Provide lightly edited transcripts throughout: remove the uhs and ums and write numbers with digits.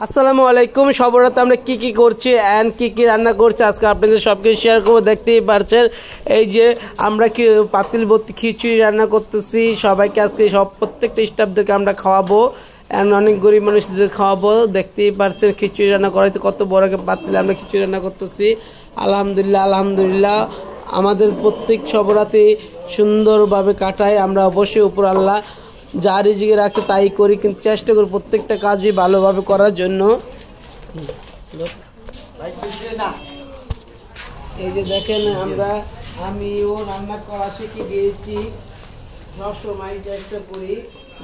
আসসালামু আলাইকুম। সবরাতে আমরা কি কি করছি এন্ড কি কি রান্না করছি আজকে আপনাদের সবকিছু শেয়ার করবো। দেখতেই পারছেন এই যে আমরা কি পাতিল ভর্তি খিচুড়ি রান্না করতেছি। সবাইকে আজকে প্রত্যেকটা স্টাফদেরকে আমরা খাওয়াবো এন্ড অনেক গরিব মানুষদের খাওয়াবো। দেখতেই পারছেন খিচুড়ি রান্না করা হয়েছে, কত বড় পাতিলে আমরা খিচুড়ি রান্না করতেছি। আলহামদুলিল্লাহ আলহামদুলিল্লাহ আমাদের প্রত্যেক সবরাতে সুন্দরভাবে কাটাই। আমরা অবশ্যই উপর আল্লাহ যা রিজিকে রাখছে তাই করি, কিন্তু চেষ্টা করি প্রত্যেকটা কাজই ভালোভাবে করার জন্য। এই যে দেখেন আমিও রান্না করা শিখে গিয়েছি, সবসময় চেষ্টা করি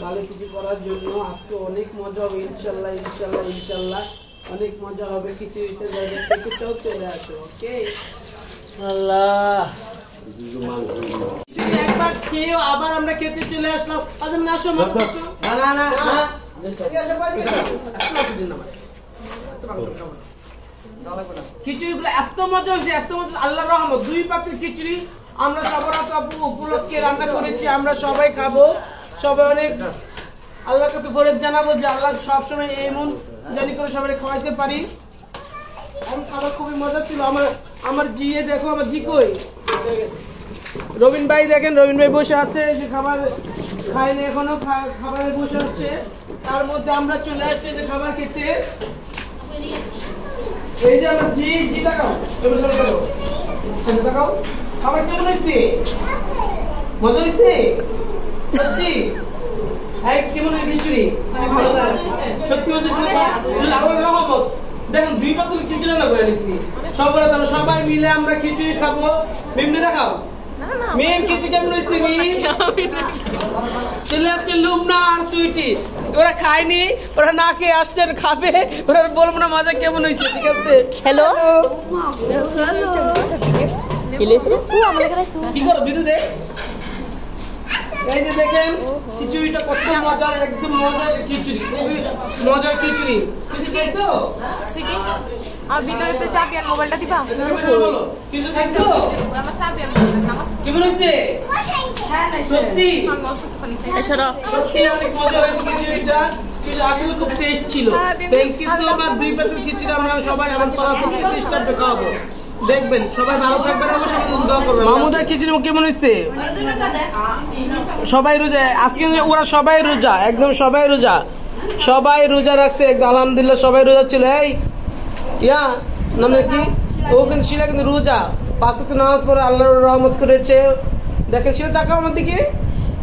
ভালো কিছু করার জন্য। আজকে অনেক মজা হবে ইনশাল্লাহ ইনশাল্লাহ ইনশাল্লাহ অনেক মজা হবে। খিচুড়িতে চলে আসো। ওকে আল্লাহ একবার খেয়েও আবার আমরা খেতে চলে আসলাম। খিচুড়িগুলো এত মজা হয়েছে, এত মজা, আল্লাহর রহমত। 2 পাতিল খিচুড়ি আমরা সবরাত উপলক্ষে রান্না করেছি, আমরা সবাই খাবো। সবাই অনেক আল্লাহর কাছে ফরিয়াদ জানাবো যে আল্লাহ সবসময় এমন জানি করে সবাই খাওয়াইতে পারি। খাবার খুবই মজা ছিল। আমার জিয়ে দেখো, আমার জি কই রবিন ভাই, দেখেন রবিন ভাই বসে আছে, যে খাবার খায়নি এখনো, খাবারে বসে হচ্ছে। তার মধ্যে আমরা চলে আসছি যে খাবার খেতে। এই যে আমার জি জি দেখাও, দেখাও খাবার কেমন হয়েছে? মজা হয়েছে সত্যি? হ্যাঁ কেমন হয়েছে খিচুড়ি? সত্যি মজা হয়েছে। রহমত দেখেন 2 পাতিল খিচুড়ি রান্না করে নিচ্ছি সবাই মিলে আমরা খিচুড়ি খাবো। মেমনি দেখাও মেম খিচুড়ি কেমন হয়েছে? চলে আসছে লুবনা আর সুইটি, ওরা খায়নি, ওরা না খেয়ে আসছেন, খাবে। ওরা বলবো না মজা কেমন হয়েছে, ঠিক আছে? হ্যালো কি করো বিরুদ্ধে? এই যে দেখেন খিচুড়িটা কত মজা, একদম মজার খিচুড়ি, খুবই মজার খিচুড়ি। কিছু খাইছো? আর ভিতরেতে চাবি আর মোবাইলটা দিবা? কিছু খাইছো? আমার চাবি আর নামাজ কেমন হয়েছে? হ্যাঁ সত্যি সত্যি অনেক মজা হয়েছে খিচুড়িটা, আসলে খুব টেস্ট ছিল। Thank you so much. 2 পাতিল খিচুড়ি আমরা সবাই আমার প্রত্যেকটা স্টাফে খাওয়াবো। দেখবেন সবাই ভালো থাকবেন, অবশ্যই দোয়া করবেন। মামুদার খিচুড়ি কেমন হয়েছে? সবাই রোজা আজকে, ওরা সবাই রোজা, একদম সবাই রোজা, সবাই রোজা রাখছে একদম আলহামদুলিল্লাহ। সবাই রোজা ছিল। এই ইয়া নাম কি, ও কিন্তু শিলা কিন্তু রোজা 5 ওয়াক্ত নামাজ পড়ে আল্লাহর রহমত করেছে। দেখেন শিলা তাকাও আমার দিকে,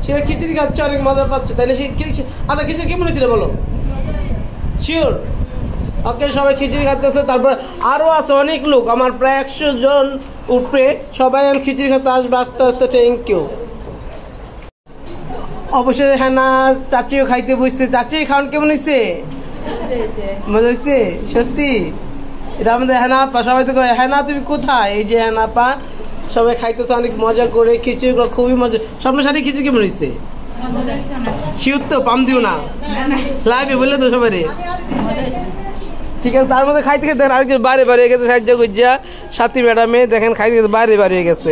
শিলা খিচুড়ি খাচ্ছে, অনেক মজা পাচ্ছে, তাই না? আচ্ছা খিচুড়ি কেমন হয়েছিল বলো? শিওর? ওকে সবাই খিচুড়ি খাচ্ছে। তারপর আরো আছে অনেক লোক, আমার প্রায় 100 জন উপরে, সবাই খিচুড়ি খাতে আসবে আস্তে আস্তে। Thank you. অবশ্যই হ্যাঁ না চাচিও খাইতে বসছে। চাচি খাওয়ান কেমন হয়েছে? মজা হয়েছে সত্যি? এটা আমাদের হেনাপা, সবাই তো হেনা তুমি কোথায়? এই যে হেনাপা, সবাই খাইতেছে অনেক মজা করে খিচুড়ি, খুবই মজা। স্বপ্নের সাথে খিচুড়ি কেমন হয়েছে? শিওর তো? পাম দিও না লাইভে বললে তো সবাই। ঠিক আছে, তার মধ্যে খাইতে খেতে আরেকজন বাইরে বাইরে গেছে, সাহায্য করছে সাথী ম্যাডামে, দেখেন খাইতে বাইরে বাইরে গেছে।